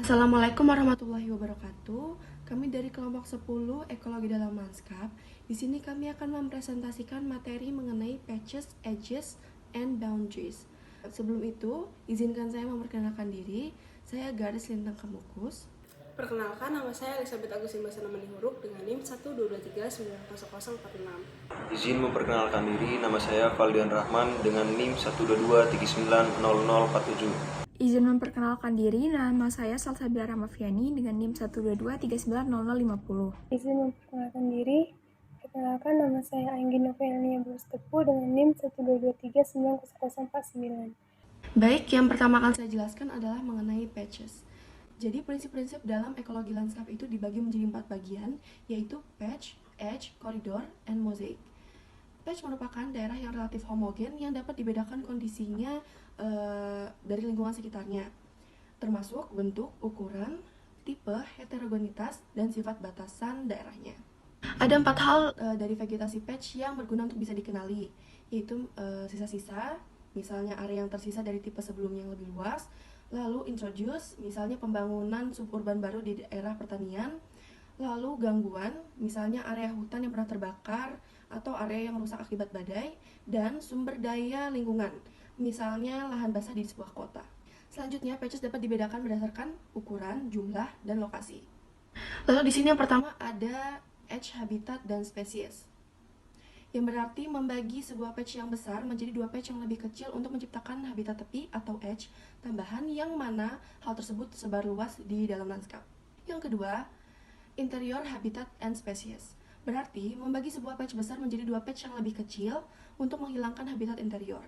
Assalamualaikum warahmatullahi wabarakatuh. Kami dari kelompok 10 Ekologi dalam Lanskap. Di sini kami akan mempresentasikan materi mengenai patches, edges, and boundaries. Sebelum itu, izinkan saya memperkenalkan diri. Saya Garis Lintang Kemukus. Perkenalkan, nama saya Elizabeth Agustin Basana Manihuruk dengan NIM 122390046. Izin memperkenalkan diri, nama saya Valdian Rahman dengan NIM 122390047. Izin memperkenalkan diri, nama saya Salsabila Ramafiani dengan NIM 122390050. Izin memperkenalkan diri, perkenalkan nama saya Anggi Novelnia Brustepu dengan NIM 122390049. Baik, yang pertama akan saya jelaskan adalah mengenai patches. Jadi prinsip-prinsip dalam ekologi lanskap itu dibagi menjadi 4 bagian, yaitu patch, edge, koridor, and mosaic. Patch merupakan daerah yang relatif homogen yang dapat dibedakan kondisinya dari lingkungan sekitarnya, termasuk bentuk, ukuran, tipe, heterogenitas, dan sifat batasan daerahnya. Ada 4 hal dari vegetasi patch yang berguna untuk bisa dikenali, yaitu sisa-sisa, misalnya area yang tersisa dari tipe sebelumnya yang lebih luas, lalu introduce, misalnya pembangunan suburban baru di daerah pertanian, lalu gangguan, misalnya area hutan yang pernah terbakar atau area yang rusak akibat badai, dan sumber daya lingkungan, misalnya lahan basah di sebuah kota. Selanjutnya, patches dapat dibedakan berdasarkan ukuran, jumlah, dan lokasi. Lalu di sini yang pertama ada edge, habitat, dan spesies, yang berarti membagi sebuah patch yang besar menjadi 2 patch yang lebih kecil untuk menciptakan habitat tepi atau edge tambahan yang mana hal tersebut tersebar luas di dalam lanskap. Yang kedua, interior, habitat, and species, berarti membagi sebuah patch besar menjadi 2 patch yang lebih kecil untuk menghilangkan habitat interior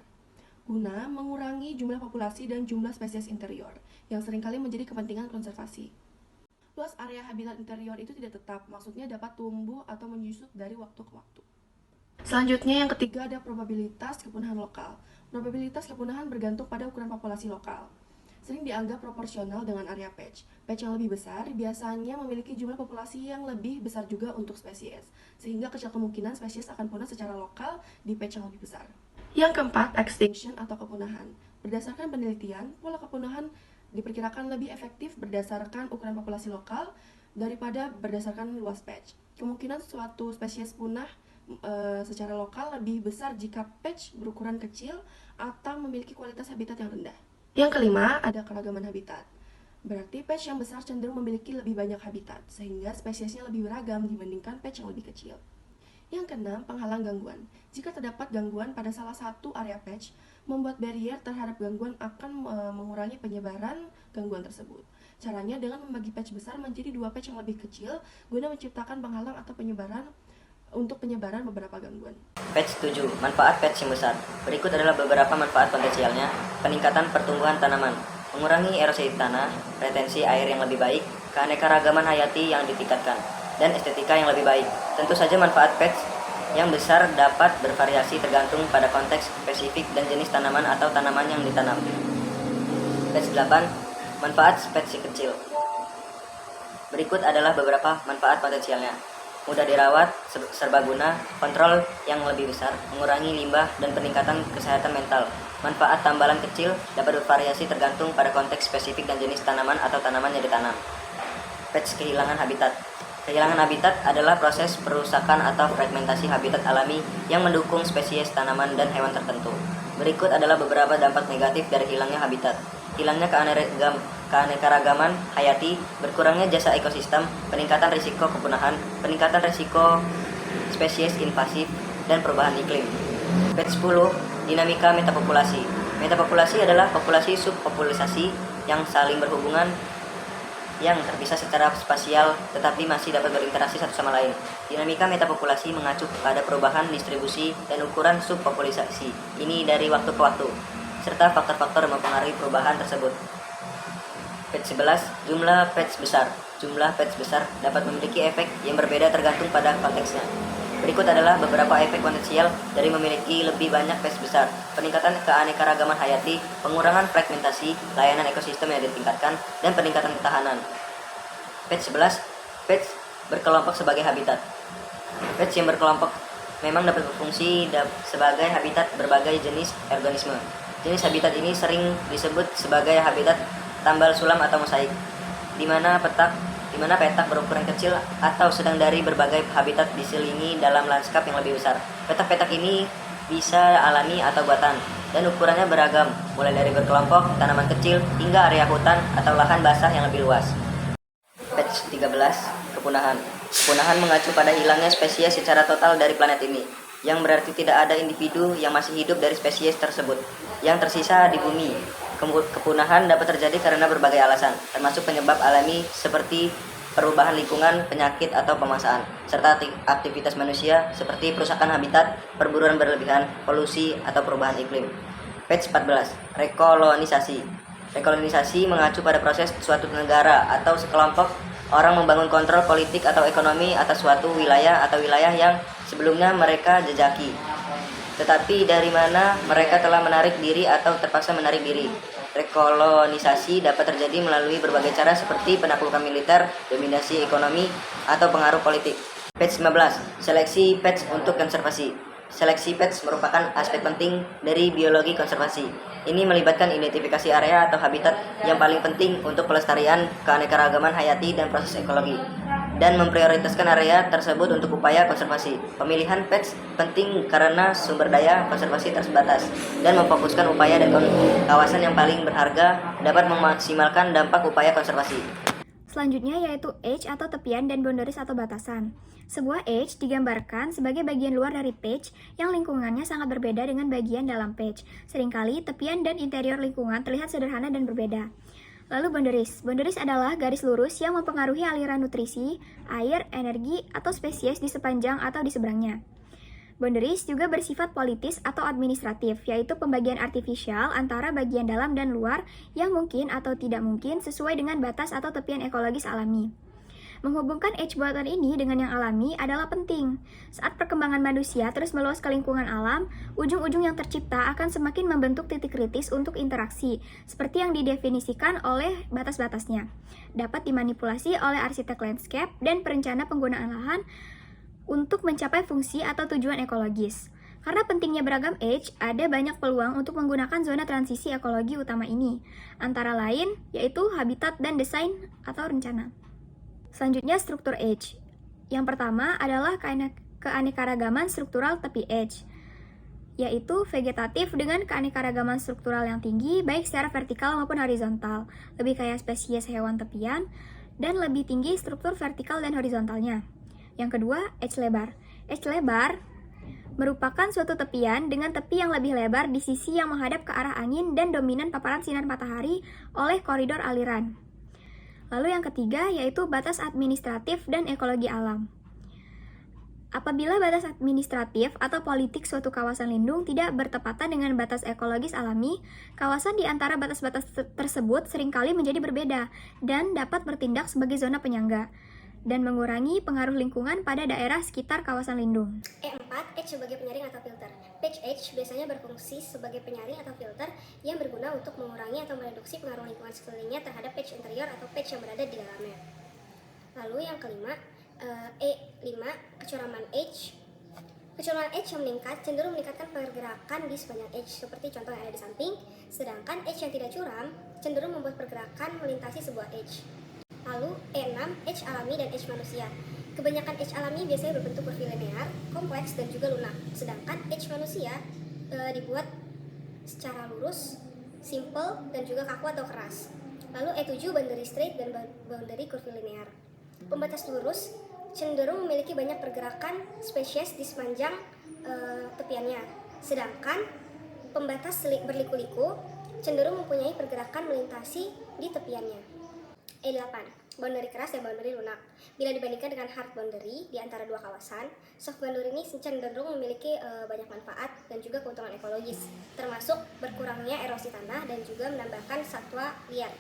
guna mengurangi jumlah populasi dan jumlah spesies interior yang seringkali menjadi kepentingan konservasi. Luas area habitat interior itu tidak tetap, maksudnya dapat tumbuh atau menyusut dari waktu ke waktu. Selanjutnya yang ketiga ada probabilitas kepunahan lokal. Probabilitas kepunahan bergantung pada ukuran populasi lokal. Sering dianggap proporsional dengan area patch. Patch yang lebih besar biasanya memiliki jumlah populasi yang lebih besar juga untuk spesies, sehingga kecil kemungkinan spesies akan punah secara lokal di patch yang lebih besar. Yang keempat, extinction atau kepunahan. Berdasarkan penelitian, pola kepunahan diperkirakan lebih efektif berdasarkan ukuran populasi lokal daripada berdasarkan luas patch. Kemungkinan suatu spesies punah secara lokal lebih besar jika patch berukuran kecil atau memiliki kualitas habitat yang rendah. Yang kelima, ada keragaman habitat. Berarti patch yang besar cenderung memiliki lebih banyak habitat, sehingga spesiesnya lebih beragam dibandingkan patch yang lebih kecil. Yang keenam, penghalang gangguan. Jika terdapat gangguan pada salah satu area patch, membuat barrier terhadap gangguan akan mengurangi penyebaran gangguan tersebut. Caranya dengan membagi patch besar menjadi 2 patch yang lebih kecil guna menciptakan penghalang atau penyebaran beberapa gangguan. Patch 7. Manfaat patch yang besar. Berikut adalah beberapa manfaat potensialnya. Peningkatan pertumbuhan tanaman, mengurangi erosi tanah, retensi air yang lebih baik, keanekaragaman hayati yang ditingkatkan, dan estetika yang lebih baik. Tentu saja manfaat patch yang besar dapat bervariasi tergantung pada konteks spesifik dan jenis tanaman atau tanaman yang ditanam. Patch 8. Manfaat patch kecil. Berikut adalah beberapa manfaat potensialnya. Mudah dirawat, serbaguna, kontrol yang lebih besar, mengurangi limbah, dan peningkatan kesehatan mental. Manfaat tambalan kecil dapat bervariasi tergantung pada konteks spesifik dan jenis tanaman atau tanaman yang ditanam. Patch kehilangan habitat. Kehilangan habitat adalah proses perusakan atau fragmentasi habitat alami yang mendukung spesies tanaman dan hewan tertentu. Berikut adalah beberapa dampak negatif dari hilangnya habitat. Hilangnya keanekaragaman hayati, berkurangnya jasa ekosistem, peningkatan risiko kepunahan, peningkatan risiko spesies invasif, dan perubahan iklim. Patch 10. Dinamika metapopulasi. Metapopulasi adalah populasi subpopulasi yang saling berhubungan, yang terpisah secara spasial tetapi masih dapat berinteraksi satu sama lain. Dinamika metapopulasi mengacu pada perubahan distribusi dan ukuran subpopulasi ini dari waktu ke waktu, serta faktor-faktor yang mempengaruhi perubahan tersebut. Patch 11. Jumlah patch besar. Jumlah patch besar dapat memiliki efek yang berbeda tergantung pada konteksnya. Berikut adalah beberapa efek potensial dari memiliki lebih banyak patch besar. Peningkatan keanekaragaman hayati, pengurangan fragmentasi, layanan ekosistem yang ditingkatkan, dan peningkatan ketahanan. Patch 11. Patch berkelompok sebagai habitat. Patch yang berkelompok memang dapat berfungsi sebagai habitat berbagai jenis organisme. Jenis habitat ini sering disebut sebagai habitat tambal sulam atau mosaik. di mana petak berukuran kecil atau sedang dari berbagai habitat diselingi dalam lanskap yang lebih besar. Petak-petak ini bisa alami atau buatan, dan ukurannya beragam, mulai dari berkelompok, tanaman kecil, hingga area hutan atau lahan basah yang lebih luas. Patch 13, kepunahan. Kepunahan mengacu pada hilangnya spesies secara total dari planet ini, yang berarti tidak ada individu yang masih hidup dari spesies tersebut yang tersisa di bumi. Kepunahan dapat terjadi karena berbagai alasan, termasuk penyebab alami seperti perubahan lingkungan, penyakit atau pemaksaan, serta aktivitas manusia seperti perusakan habitat, perburuan berlebihan, polusi, atau perubahan iklim. Page 14, rekolonisasi. Rekolonisasi mengacu pada proses suatu negara atau sekelompok orang membangun kontrol politik atau ekonomi atas suatu wilayah atau wilayah yang sebelumnya mereka jejaki, tetapi dari mana mereka telah menarik diri atau terpaksa menarik diri. Rekolonisasi dapat terjadi melalui berbagai cara seperti penaklukan militer, dominasi ekonomi, atau pengaruh politik. Page 15, seleksi pets untuk konservasi. Seleksi pets merupakan aspek penting dari biologi konservasi. Ini melibatkan identifikasi area atau habitat yang paling penting untuk pelestarian keanekaragaman hayati dan proses ekologi, dan memprioritaskan area tersebut untuk upaya konservasi. Pemilihan pets penting karena sumber daya konservasi terbatas, dan memfokuskan upaya dan kawasan yang paling berharga dapat memaksimalkan dampak upaya konservasi. Selanjutnya yaitu edge atau tepian dan boundaries atau batasan. Sebuah edge digambarkan sebagai bagian luar dari patch yang lingkungannya sangat berbeda dengan bagian dalam patch. Seringkali tepian dan interior lingkungan terlihat sederhana dan berbeda. Lalu boundaries. Boundaries adalah garis lurus yang mempengaruhi aliran nutrisi, air, energi, atau spesies di sepanjang atau di seberangnya. Boundaries juga bersifat politis atau administratif, yaitu pembagian artifisial antara bagian dalam dan luar yang mungkin atau tidak mungkin sesuai dengan batas atau tepian ekologis alami. Menghubungkan edge buatan ini dengan yang alami adalah penting. Saat perkembangan manusia terus meluas ke lingkungan alam, ujung-ujung yang tercipta akan semakin membentuk titik kritis untuk interaksi, seperti yang didefinisikan oleh batas-batasnya. Dapat dimanipulasi oleh arsitek landscape dan perencana penggunaan lahan untuk mencapai fungsi atau tujuan ekologis. Karena pentingnya beragam edge, ada banyak peluang untuk menggunakan zona transisi ekologi utama ini, antara lain yaitu habitat dan desain atau rencana. Selanjutnya struktur edge. Yang pertama adalah keanekaragaman struktural tepi edge, yaitu vegetatif dengan keanekaragaman struktural yang tinggi baik secara vertikal maupun horizontal, lebih kaya spesies hewan tepian, dan lebih tinggi struktur vertikal dan horizontalnya. Yang kedua, edge lebar. Edge lebar merupakan suatu tepian dengan tepi yang lebih lebar di sisi yang menghadap ke arah angin dan dominan paparan sinar matahari oleh koridor aliran. Lalu yang ketiga yaitu batas administratif dan ekologi alam. Apabila batas administratif atau politik suatu kawasan lindung tidak bertepatan dengan batas ekologis alami, kawasan di antara batas-batas tersebut seringkali menjadi berbeda dan dapat bertindak sebagai zona penyangga dan mengurangi pengaruh lingkungan pada daerah sekitar kawasan lindung. E4, edge sebagai penyaring atau filter. Patch edge biasanya berfungsi sebagai penyaring atau filter yang berguna untuk mengurangi atau mereduksi pengaruh lingkungan sekelilingnya terhadap patch interior atau patch yang berada di dalamnya. Lalu yang kelima, E5, kecuraman edge. Kecuraman edge yang meningkat cenderung meningkatkan pergerakan di sepanjang edge, seperti contoh yang ada di samping, sedangkan edge yang tidak curam cenderung membuat pergerakan melintasi sebuah edge. Lalu E6, edge alami dan edge manusia. Kebanyakan edge alami biasanya berbentuk kurvilinear, kompleks, dan juga lunak. Sedangkan edge manusia dibuat secara lurus, simple, dan juga kaku atau keras. Lalu E7, boundary straight dan boundary kurvilinear. Pembatas lurus cenderung memiliki banyak pergerakan spesies di sepanjang tepiannya. Sedangkan pembatas berliku-liku cenderung mempunyai pergerakan melintasi di tepiannya. E8, boundary keras dan boundary lunak. Bila dibandingkan dengan hard boundary di antara dua kawasan, soft boundary ini cenderung memiliki banyak manfaat dan juga keuntungan ekologis, termasuk berkurangnya erosi tanah dan juga menambahkan satwa liar.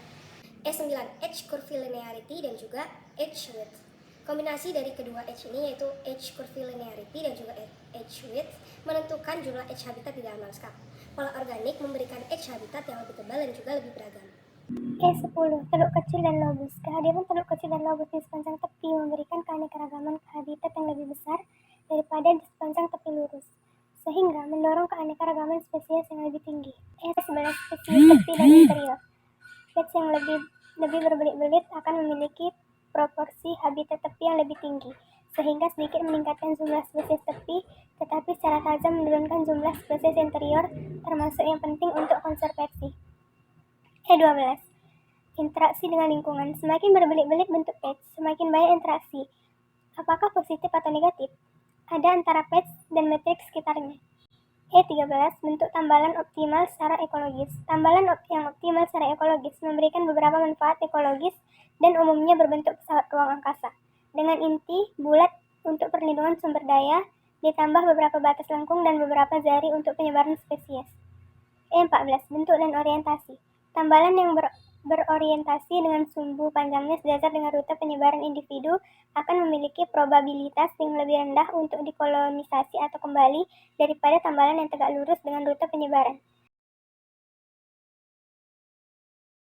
E9, edge curvilinearity dan juga edge width. Kombinasi dari kedua edge ini yaitu edge curvilinearity dan juga edge width menentukan jumlah edge habitat di dalam lanskap. Pola organik memberikan edge habitat yang lebih tebal dan juga lebih beragam. E10, teluk kecil dan lobus. Kehadiran teluk kecil dan lobus di sepanjang tepi memberikan keanekaragaman habitat yang lebih besar daripada di sepanjang tepi lurus, sehingga mendorong keanekaragaman spesies yang lebih tinggi. E11, spesies tepi dan interior. Patch yang lebih lebih berbelit-belit akan memiliki proporsi habitat tepi yang lebih tinggi, sehingga sedikit meningkatkan jumlah spesies tepi, tetapi secara tajam menurunkan jumlah spesies interior, termasuk yang penting untuk konservasi. 12. Interaksi dengan lingkungan. Semakin berbelit-belit bentuk patch, semakin banyak interaksi. Apakah positif atau negatif? Ada antara patch dan metrik sekitarnya. 13. Bentuk tambalan optimal secara ekologis. Tambalan yang optimal secara ekologis memberikan beberapa manfaat ekologis dan umumnya berbentuk pesawat ruang angkasa, dengan inti bulat untuk perlindungan sumber daya, ditambah beberapa batas lengkung dan beberapa jari untuk penyebaran spesies. 14. Bentuk dan orientasi. Tambalan yang berorientasi dengan sumbu panjangnya sejajar dengan rute penyebaran individu akan memiliki probabilitas yang lebih rendah untuk dikolonisasi atau kembali daripada tambalan yang tegak lurus dengan rute penyebaran.